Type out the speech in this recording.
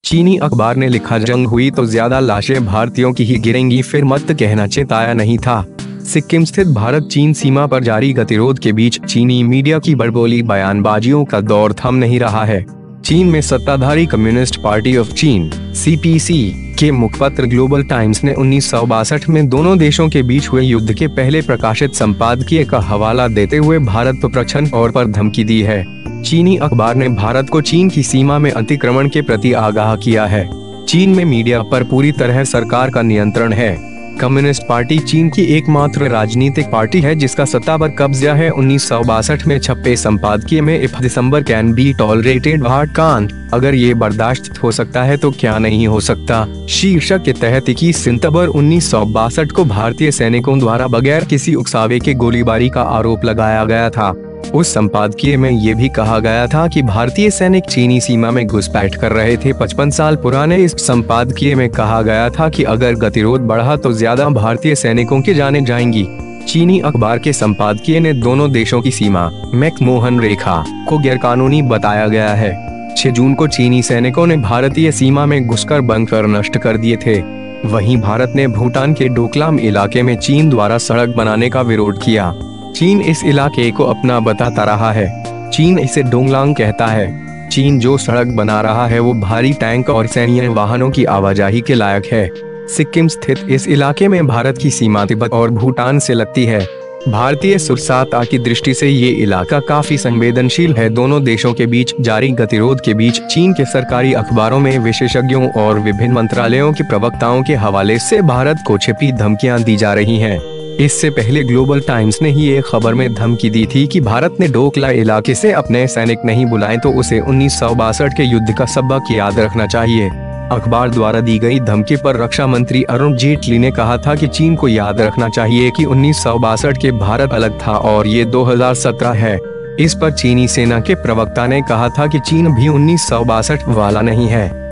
चीनी अखबार ने लिखा, जंग हुई तो ज्यादा लाशें भारतीयों की ही गिरेंगी, फिर मत कहना चेताया नहीं था। सिक्किम स्थित भारत चीन सीमा पर जारी गतिरोध के बीच चीनी मीडिया की बड़बोली बयानबाजियों का दौर थम नहीं रहा है। चीन में सत्ताधारी कम्युनिस्ट पार्टी ऑफ चीन (CPC) के मुखपत्र ग्लोबल टाइम्स ने 1962 में दोनों देशों के बीच हुए युद्ध के पहले प्रकाशित संपादकीय का हवाला देते हुए भारत पर प्रच्छन्न तौर पर धमकी दी है। चीनी अखबार ने भारत को चीन की सीमा में अतिक्रमण के प्रति आगाह किया है। चीन में मीडिया पर पूरी तरह सरकार का नियंत्रण है। कम्युनिस्ट पार्टी चीन की एकमात्र राजनीतिक पार्टी है जिसका सत्ता पर कब्जा है। 1962 में छपे संपादकीय में if December can be tolerated what can't, अगर ये बर्दाश्त हो सकता है तो क्या नहीं हो सकता, शीर्षक के तहत 21 सितंबर 1962 को भारतीय सैनिकों द्वारा बगैर किसी उकसावे के गोलीबारी का आरोप लगाया गया था। उस संपादकीय में ये भी कहा गया था कि भारतीय सैनिक चीनी सीमा में घुसपैठ कर रहे थे। 55 साल पुराने इस संपादकीय में कहा गया था कि अगर गतिरोध बढ़ा तो ज्यादा भारतीय सैनिकों की जानें जाएंगी। चीनी अखबार के संपादकीय ने दोनों देशों की सीमा मैकमोहन रेखा को गैरकानूनी बताया गया है। 6 जून को चीनी सैनिकों ने भारतीय सीमा में घुसकर बंकर नष्ट कर दिए थे। वहीं भारत ने भूटान के डोकलाम इलाके में चीन द्वारा सड़क बनाने का विरोध किया। चीन इस इलाके को अपना बताता रहा है। चीन इसे डोंगलांग कहता है। चीन जो सड़क बना रहा है वो भारी टैंक और सैन्य वाहनों की आवाजाही के लायक है। सिक्किम स्थित इस इलाके में भारत की सीमा तिब्बत और भूटान से लगती है। भारतीय सुरक्षाता की दृष्टि से ये इलाका काफी संवेदनशील है। दोनों देशों के बीच जारी गतिरोध के बीच चीन के सरकारी अखबारों में विशेषज्ञों और विभिन्न मंत्रालयों के प्रवक्ताओं के हवाले से भारत को छिपी धमकियां दी जा रही हैं। इससे पहले ग्लोबल टाइम्स ने ही एक खबर में धमकी दी थी कि भारत ने डोकला इलाके से अपने सैनिक नहीं बुलाए तो उसे 1962 के युद्ध का सबक याद रखना चाहिए। अखबार द्वारा दी गई धमकी पर रक्षा मंत्री अरुण जेटली ने कहा था कि चीन को याद रखना चाहिए कि 1962 के भारत अलग था और ये 2017 है। इस पर चीनी सेना के प्रवक्ता ने कहा था कि चीन भी 1962 वाला नहीं है।